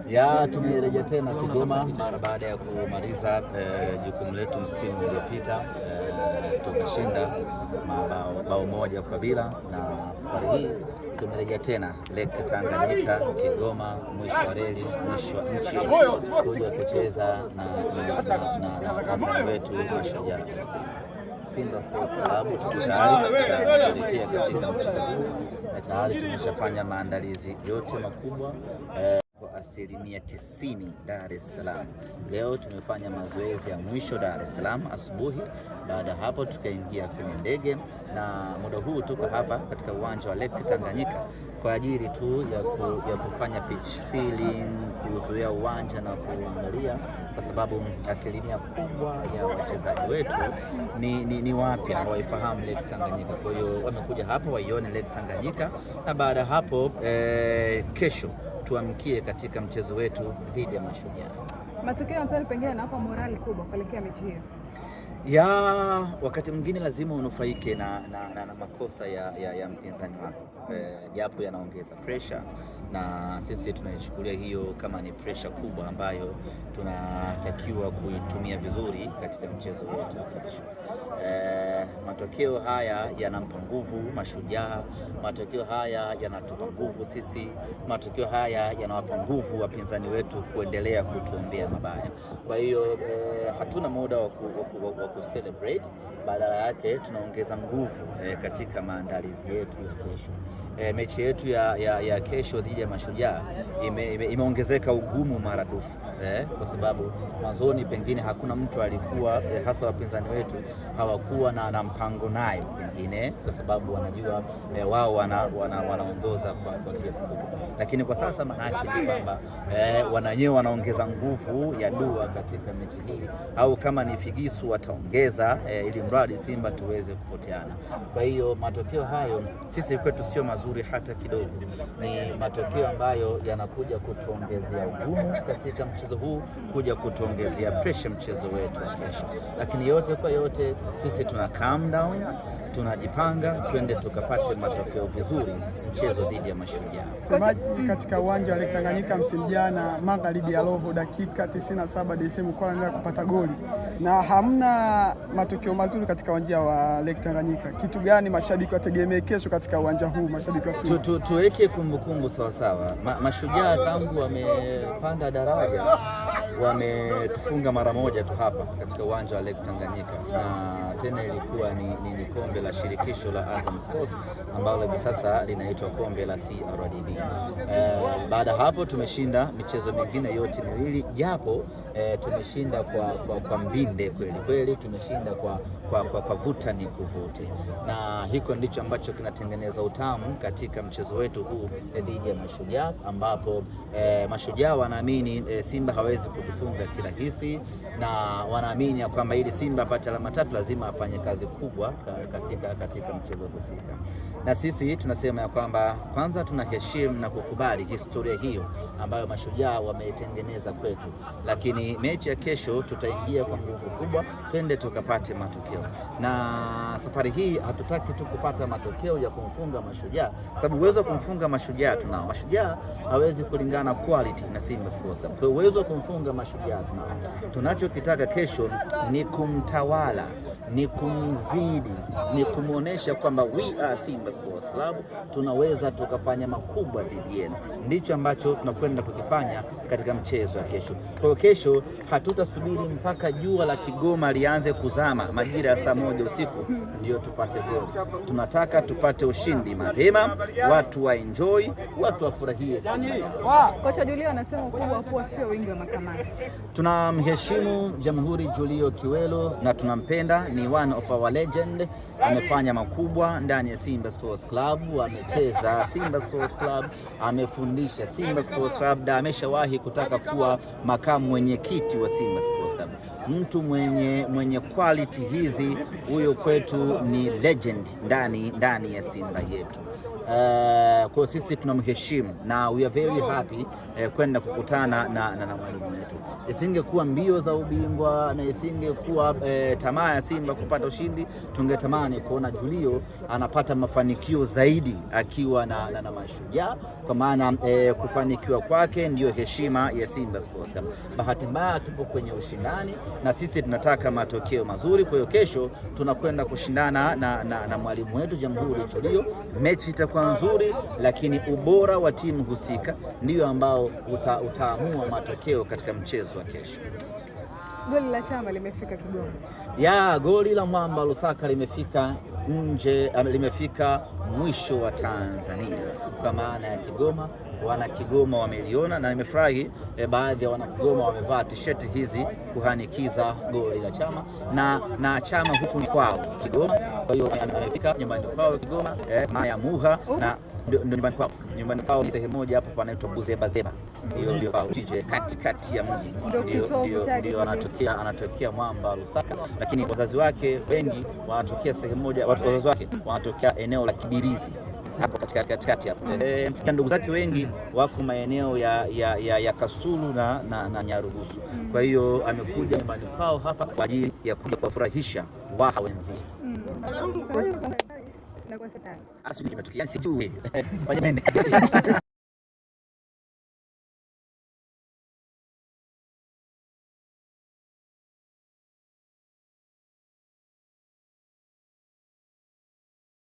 Ya, tumerejea tena Kigoma mara baada ya kumaliza jukumu letu msimu uliopita. Tukashinda bao moja kwa bila, na safari hii tumerejea tena Lake Tanganyika Kigoma, mwisho wa reli, mwisho wa nchi, kuja kucheza na wapinzani wetu Mashujaa FC. Simba Sports Club tuko tayari kuelekea katika mchezo huu na tayari tumeshafanya maandalizi yote makubwa kwa asilimia 90 Dar es Salaam. Leo tumefanya mazoezi ya mwisho Dar es Salaam asubuhi. Baada ya hapo tukaingia kwenye ndege, na muda huu tuko hapa katika uwanja wa Lake Tanganyika kwa ajili tu ya kufanya pitch feeling, kuzuia uwanja na kuangalia, kwa sababu asilimia kubwa ya wachezaji wetu ni wapya, hawaifahamu Lake Tanganyika. Kwa hiyo wamekuja hapa waione Lake Tanganyika, na baada ya hapo kesho tuamkie katika mchezo wetu dhidi ya Mashujaa. Matokeo ya mtani pengine yanapa morali kubwa kuelekea mechi hiyo. Ya, wakati mwingine lazima unufaike na makosa ya mpinzani wako, japo yanaongeza pressure, na sisi tunaichukulia hiyo kama ni pressure kubwa ambayo tunatakiwa kuitumia vizuri katika mchezo wetu wa kesho. Matokeo haya yanampa nguvu Mashujaa, matokeo haya yanatupa nguvu sisi, matokeo haya yanawapa nguvu wapinzani wetu kuendelea kutuombea mabaya. Kwa hiyo hatuna muda wa kucelebrate, badala yake tunaongeza nguvu katika maandalizi yetu ya kesho. Mechi yetu ya kesho dhidi ya Mashujaa imeongezeka ugumu maradufu, kwa sababu mwanzoni pengine hakuna mtu alikuwa, hasa wapinzani wetu hawakuwa na mpango nayo pengine, kwa sababu wanajua wao wanaongoza kwa kiasi kikubwa, lakini kwa sasa maana yake ni kwamba wananyewe wanaongeza nguvu ya dua katika mechi hii, au kama ni figisu wataongeza, ili mradi Simba tuweze kupoteana. Kwa hiyo matokeo hayo sisi kwetu sio mazuri hata kidogo, ni matokeo ambayo yanakuja kutuongezea ugumu katika mchezo huu, kuja kutuongezea pressure mchezo wetu wa kesho. Lakini yote kwa yote sisi tuna calm down, tunajipanga twende tukapate matokeo vizuri mchezo dhidi ya Mashujaa. Semaji katika uwanja wa Lake Tanganyika msimu jana, magharibi ya roho, dakika 97 DSM kwa anaendelea kupata goli na hamna matokeo mazuri katika uwanja wa Lake Tanganyika. Kitu gani mashabiki wategemee kesho katika uwanja huu, mashabiki wa Simba? Tuweke kumbukumbu sawa sawa. Mashujaa tangu wamepanda daraja wametufunga mara moja tu hapa katika uwanja wa Lake Tanganyika, na tena ilikuwa ni kombe la shirikisho la Azam Sports ambalo hivi sasa linaitwa kombe la CRDB. Baada hapo tumeshinda michezo mingine yote miwili, japo tumeshinda kwa mbinde kweli, tumeshinda kwa vuta ni kuvute, na hiko ndicho ambacho kinatengeneza utamu katika mchezo wetu huu dhidi ya Mashujaa, ambapo Mashujaa wanaamini Simba hawezi kutufunga kirahisi, na wanaamini ya kwamba ili Simba apate alama 3 lazima afanye kazi kubwa katika mchezo husika. Na sisi tunasema ya kwamba kwanza tunaheshimu na kukubali historia hiyo ambayo Mashujaa wameitengeneza kwetu, lakini mechi ya kesho tutaingia kwa nguvu kubwa, twende tukapate matokeo. Na safari hii hatutaki tu kupata matokeo ya kumfunga Mashujaa, sababu uwezo wa kumfunga Mashujaa tunao. Mashujaa hawezi kulingana quality na Simba Sports Club, kwa uwezo wa kumfunga Mashujaa tunao. Tunachokitaka kesho ni kumtawala, ni kumzidi, ni kumuonesha kwamba we are Simba Sports Club, tunaweza tukafanya makubwa dhidi yenu. Ndicho ambacho tunakwenda kukifanya katika mchezo wa kesho. Kwa hiyo kesho hatutasubiri mpaka jua la Kigoma lianze kuzama majira ya saa 1 usiku ndio tupate goli. Tunataka tupate ushindi mapema, watu wa enjoy, watu wafurahie Simba. Kocha Julio anasema ukubwa kuwa sio wingi wa makamasi. Tunamheshimu Jamhuri Julio Kiwelo na tunampenda, ni one of our legend. Amefanya makubwa ndani ya Simba Sports Club, amecheza Simba Sports Club, amefundisha Simba Sports Club, na ameshawahi kutaka kuwa makamu mwenyekiti wa Simba Sports Club. Mtu mwenye quality hizi, huyo kwetu ni legend ndani ya Simba yetu. Kwa sisi tunamheshimu na we are very happy kwenda kukutana na mwalimu wetu. Isingekuwa mbio za ubingwa na isingekuwa tamaa ya Simba kupata ushindi, tungetamani kuona Julio anapata mafanikio zaidi akiwa na Mashujaa, kwa maana kufanikiwa kwake ndio heshima ya Simba Sports Club. Bahati mbaya tupo kwenye ushindani na sisi tunataka matokeo mazuri. Kwa hiyo kesho tunakwenda kushindana na mwalimu wetu Jamhuri Julio. Mechi itakuwa nzuri, lakini ubora wa timu husika ndio ambao utaamua matokeo katika mchezo wa kesho. Goli la Chama limefika Kigoma. Goli la Mwamba Lusaka limefika limefika mwisho wa Tanzania, kwa maana ya Kigoma. Wana Kigoma wameliona na nimefurahi baadhi ya wana Kigoma wamevaa t-shirt hizi kuhanikiza goli la Chama na Chama huku ni kwao Kigoma. Kwa hiyo amefika nyumbani kwao Kigoma, maana ya Muha na ndio nyumbani kwao sehemu moja hapo panaitwa Buzebazeba, ndio kwao katikati ya mji, ndio anatokea Mwamba Lusaka, lakini wazazi wake wengi wanatokea sehemu moja, wazazi wake wanatokea eneo la Kibirizi hapo katikati hapo. Ndugu zake wengi wako maeneo ya Kasulu na Nyarugusu. Kwa hiyo amekuja nyumbani kwao hapa kwa ajili ya kuja kuwafurahisha Waha wenzie.